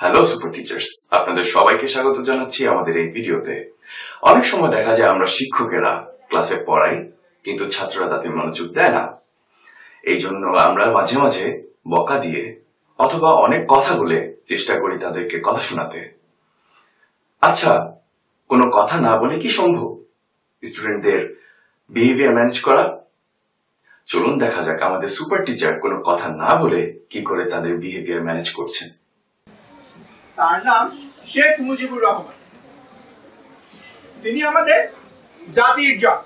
Hello super teachers, আপনাদের সবাইকে স্বাগত জানাচ্ছি আমাদের এই ভিডিওতে। অনেক সময় দেখা যায় আমরা শিক্ষকেরা ক্লাসে পড়াই, কিন্তু ছাত্ররা তাতে মনোযোগ দেয় না। এই জন্য আমরা মাঝে মাঝে বকা দিয়ে অথবা অনেক কথা বলে চেষ্টা করি তাদেরকে কথা শোনাতে। আচ্ছা, কোনো কথা না বলে কি সম্ভব স্টুডেন্টদের বিহেভিয়ার ম্যানেজ করা? চলুন দেখা যাক আমাদের সুপার টিচার কোনো কথা না বলে কি করে তাদের বিহেভিয়ার ম্যানেজ করছেন। তার নাম শেখ মুজিবুর রহমান। তিনি আমাদের জাতির জাত।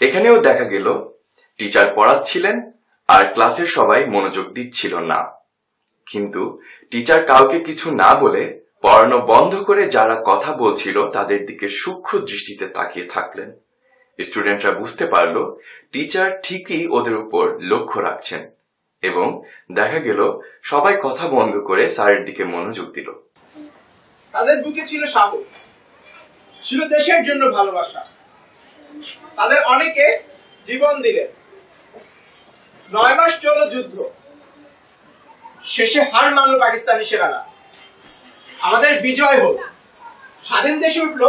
এখানেও দেখা গেল টিচার পড়াচ্ছিলেন আর ক্লাসের সবাই মনোযোগ দিচ্ছিল না, কিন্তু টিচার কাউকে কিছু না বলে পড়ানো বন্ধ করে যারা কথা বলছিল তাদের দিকে সূক্ষ্ম দৃষ্টিতে তাকিয়ে থাকলেন। স্টুডেন্টরা বুঝতে পারল টিচার ঠিকই ওদের উপর লক্ষ্য রাখছেন, এবং দেখা গেল সবাই কথা বন্ধ করে স্যারের দিকে মনোযোগ দিল। তাদের বুকে ছিল সাহস, ছিল দেশের জন্য ভালোবাসা। তাদের অনেকে জীবন দিলেন। 9 মাস চলো যুদ্ধ, শেষে হার মানল পাকিস্তানি সেনারা। আমাদের বিজয় হল, স্বাধীন দেশে উঠল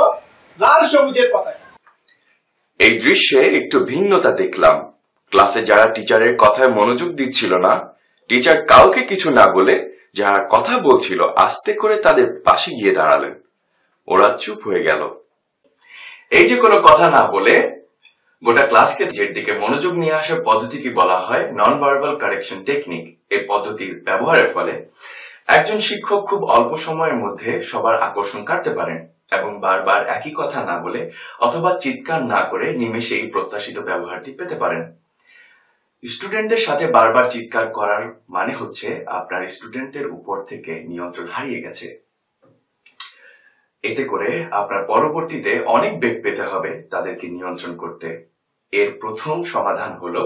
লাল সবুজের পতাকা। এই দৃশ্যে একটু ভিন্নতা দেখলাম। ক্লাসে যারা টিচারের কথায় মনোযোগ দিচ্ছিল না, টিচার কাউকে কিছু না বলে যারা কথা বলছিল আস্তে করে তাদের পাশে গিয়ে দাঁড়ালেন। ওরা চুপ হয়ে গেল। এই যে কোনো কথা না বলে গোটা ক্লাসকে নিজের দিকে মনোযোগ নিয়ে আসার পদ্ধতিকে বলা হয় নন ভার্বাল কারেকশন টেকনিক। এই পদ্ধতির ব্যবহারের ফলে একজন শিক্ষক খুব অল্প সময়ের মধ্যে সবার আকর্ষণ কাটতে পারেন এবং বারবার একই কথা না বলে অথবা চিৎকার না করে নিমেষেই প্রত্যাশিত ব্যবহারটি পেতে পারেন। স্টুডেন্টদের সাথে বারবার চিৎকার করার মানে হচ্ছে আপনার স্টুডেন্টের উপর থেকে নিয়ন্ত্রণ হারিয়ে গেছে। এতে করে আপনার পরবর্তীতে অনেক বেগ পেতে হবে তাদেরকে নিয়ন্ত্রণ করতে। এর প্রথম সমাধান হলো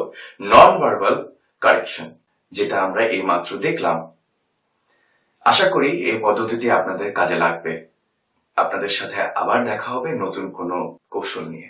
নন ভার্বাল কারেকশন, যেটা আমরা এইমাত্র দেখলাম। আশা করি এই পদ্ধতিটি আপনাদের কাজে লাগবে। আপনাদের সাথে আবার দেখা হবে নতুন কোনো কৌশল নিয়ে।